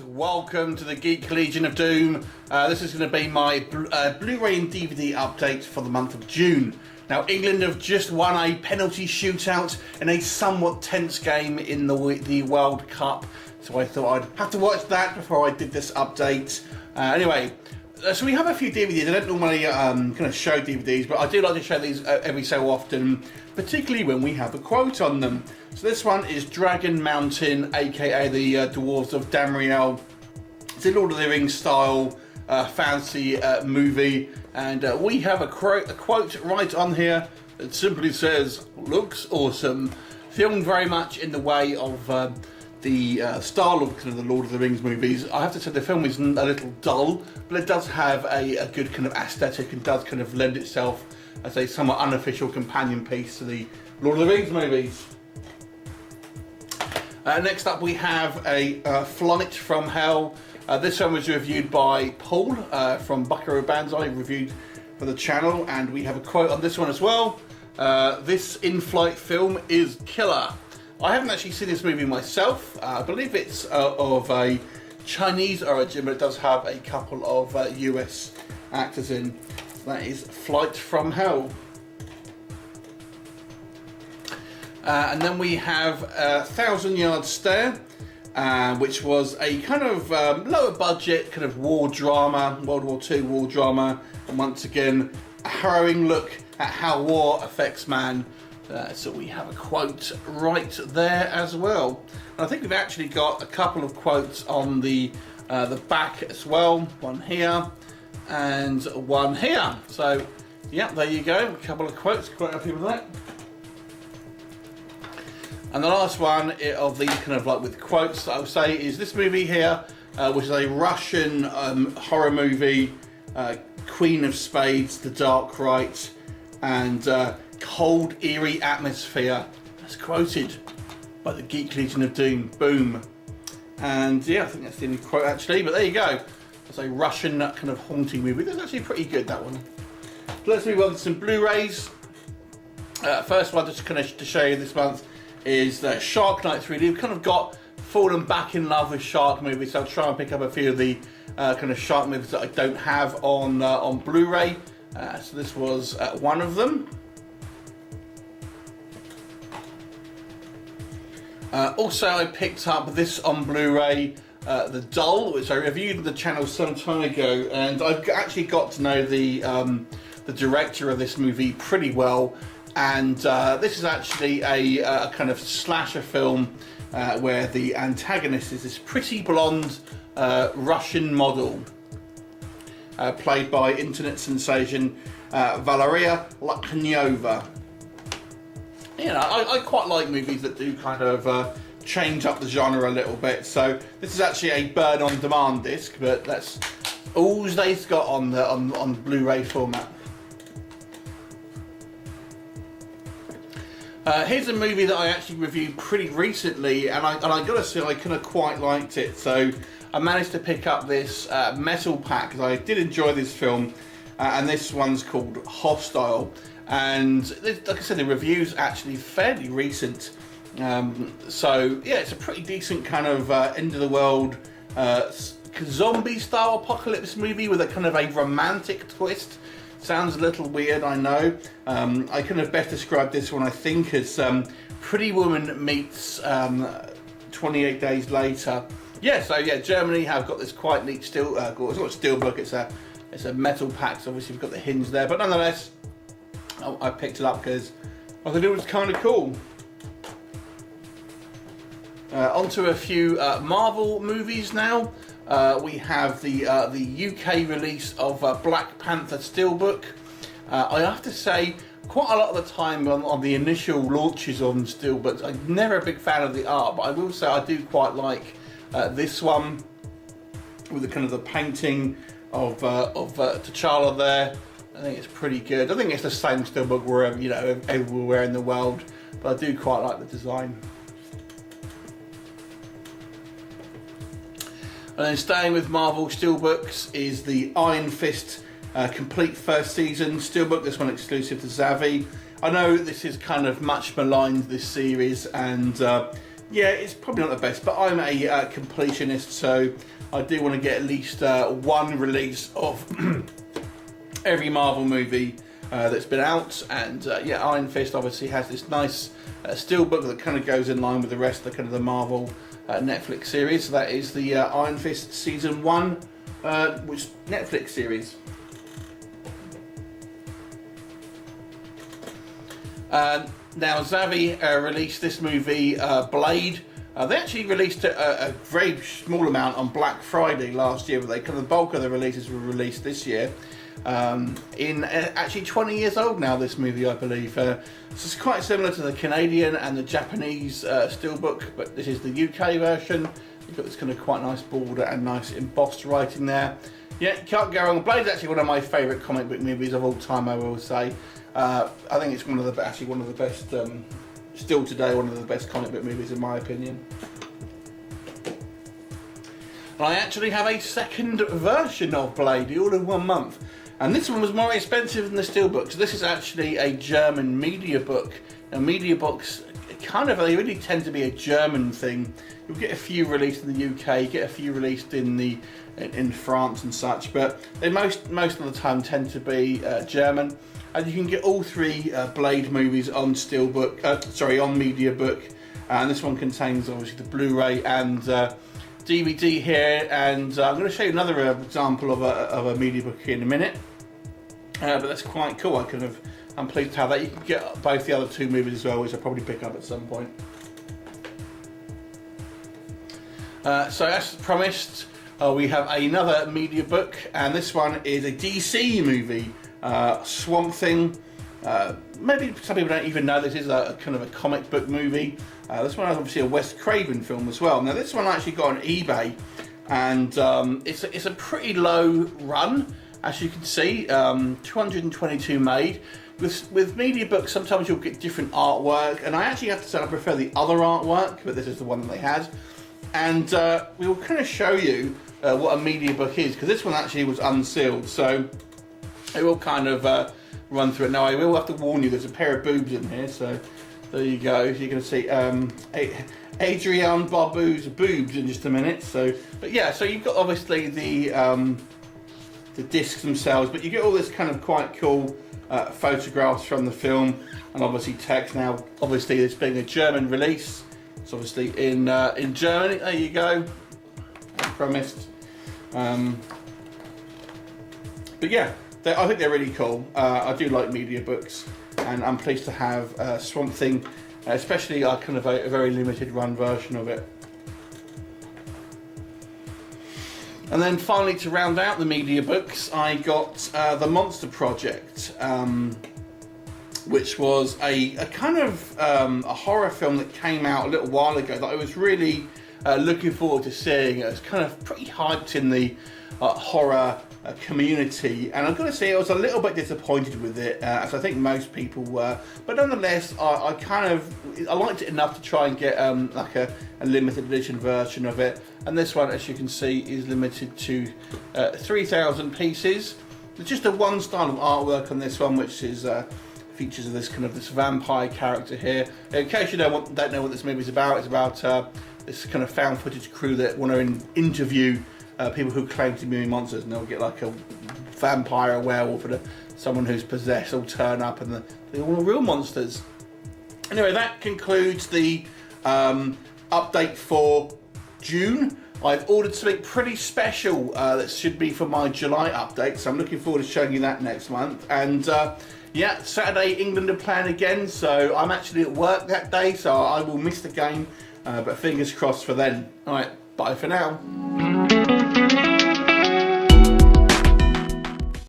and welcome to the Geek Legion of Doom. This is going to be my Blu-ray and DVD update for the month of June. Now, England have just won a penalty shootout in a somewhat tense game in the World Cup, so I thought I'd have to watch that before I did this update. Anyway, so we have a few DVDs. I don't normally kind of show DVDs, but I do like to show these every so often, particularly when we have a quote on them. So this one is Dragon Mountain, aka the Dwarves of Damriel. It's a Lord of the Rings style fantasy movie, and we have a quote right on here that simply says, "Looks awesome." Filmed very much in the way of the style of kind of the Lord of the Rings movies. I have to say the film is a little dull, but it does have a good kind of aesthetic and does kind of lend itself as a somewhat unofficial companion piece to the Lord of the Rings movies. Next up we have a Flight from Hell. This one was reviewed by Paul from Buckaroobanzai, reviewed for the channel, and we have a quote on this one as well. "This in-flight film is killer." I haven't actually seen this movie myself. I believe it's of a Chinese origin, but it does have a couple of US actors in. That is Flight from Hell. And then we have 1,000 Yard Stare, which was a kind of lower budget kind of war drama, World War II war drama, and once again a harrowing look at how war affects man. So we have a quote right there as well. And I think we've actually got a couple of quotes on the back as well. One here and one here. So yeah, there you go. A couple of quotes. Quite happy with that. And the last one of these kind of like with quotes that I would say is this movie here, which is a Russian horror movie, Queen of Spades, The Dark Rite, and cold, eerie atmosphere. That's quoted by the Geek Legion of Doom. Boom. And yeah, I think that's the only quote actually, but there you go. It's a Russian kind of haunting movie. That's actually pretty good, that one. So let's move on to some Blu-rays. First one, just kind of to show you this month, is Shark Night 3D. We've kind of got fallen back in love with shark movies, so I'll try and pick up a few of the kind of shark movies that I don't have on Blu-ray. So this was one of them. Also, I picked up this on Blu-ray, The Doll, which I reviewed on the channel some time ago, and I've actually got to know the director of this movie pretty well. And this is actually a kind of slasher film where the antagonist is this pretty blonde Russian model played by internet sensation Valeria Lakhnova. You know, I quite like movies that do kind of change up the genre a little bit. So this is actually a burn on demand disc, but that's all they've got on Blu-ray format. Here's a movie that I actually reviewed pretty recently, and I gotta say I kind of quite liked it. So I managed to pick up this metal pack because I did enjoy this film, and this one's called Hostile. And like I said, the review's actually fairly recent. So yeah, it's a pretty decent kind of end of the world zombie style apocalypse movie with a kind of a romantic twist. Sounds a little weird, I know. I kind of best describe this one, I think, as Pretty Woman meets 28 Days Later. Yeah, so yeah, Germany have got this quite neat it's not a steelbook, it's a metal pack, so obviously we've got the hinge there, but nonetheless, I picked it up because I thought it was kind of cool. Onto a few Marvel movies now. We have the UK release of Black Panther Steelbook. I have to say, quite a lot of the time on the initial launches on Steelbooks, I'm never a big fan of the art, but I will say I do quite like this one with the kind of the painting of T'Challa there. I think it's pretty good. I think it's the same Steelbook wherever, you know, everywhere in the world, but I do quite like the design. And then staying with Marvel Steelbooks is the Iron Fist complete first season Steelbook, this one exclusive to Zavvi. I know this is kind of much maligned, this series, and Yeah, it's probably not the best, but I'm a completionist, so I do want to get at least one release of every Marvel movie that's been out. And yeah, Iron Fist obviously has this nice steelbook that kind of goes in line with the rest of the kind of the Marvel Netflix series. So that is the Iron Fist Season 1, which Netflix series. Now Zavi released this movie, Blade. They actually released a very small amount on Black Friday last year, but they kind of the bulk of the releases were released this year. Actually 20 years old now, this movie, I believe. So it's quite similar to the Canadian and the Japanese steelbook, but this is the UK version. You've got this kind of quite nice border and nice embossed writing there. Yeah, can't go wrong. Blade's actually one of my favourite comic book movies of all time, I will say. I think it's one of the best, still today, one of the best comic book movies in my opinion. And I actually have a second version of Blade, all in 1 month. And this one was more expensive than the steelbook. So this is actually a German Mediabook. Now Mediabooks, they really tend to be a German thing. You'll get a few released in the UK, you get a few released in France and such, but they most of the time tend to be German. And you can get all 3 Blade movies on Steelbook, on Mediabook. And this one contains obviously the Blu-ray and DVD here. And I'm going to show you another example of a Mediabook in a minute. But that's quite cool. I'm pleased to have that. You can get both the other 2 movies as well, which I'll probably pick up at some point. So as promised, we have another Mediabook, and this one is a DC movie. Swamp Thing. Maybe some people don't even know this is a kind of a comic book movie. This one is obviously a Wes Craven film as well. Now this one I actually got on eBay, and it's a pretty low run, as you can see. 222 made. With Mediabooks, sometimes you'll get different artwork, and I actually have to say I prefer the other artwork, but this is the one that they had. And we will kind of show you what a Mediabook is, because this one actually was unsealed, so I will kind of run through it. Now I will have to warn you, there's a pair of boobs in here, so there you go. You're going to see Adrienne Barbeau's boobs in just a minute. But yeah, so you've got obviously the discs themselves, but you get all this kind of quite cool photographs from the film, and obviously text. Now obviously this being a German release, it's obviously in Germany. There you go, I promised. But yeah, I think they're really cool. I do like Mediabooks, and I'm pleased to have Swamp Thing, especially kind of a very limited run version of it. And then finally, to round out the Mediabooks, I got The Monster Project, which was a kind of a horror film that came out a little while ago that I was really looking forward to seeing. It was kind of pretty hyped in the horror community, and I've got to say I was a little bit disappointed with it, as I think most people were, but nonetheless I liked it enough to try and get like a limited edition version of it. And this one, as you can see, is limited to 3,000 pieces. There's just one style of artwork on this one, which is features of this vampire character here. In case you don't know what this movie is about, it's about this kind of found footage crew that want to interview people who claim to be monsters, and they'll get like a vampire, a werewolf, and someone who's possessed all turn up, and they're all real monsters. Anyway, that concludes the update for June. I've ordered something pretty special that should be for my July update, so I'm looking forward to showing you that next month. And yeah, Saturday England are playing again, so I'm actually at work that day, so I will miss the game, but fingers crossed for then. Alright, bye for now.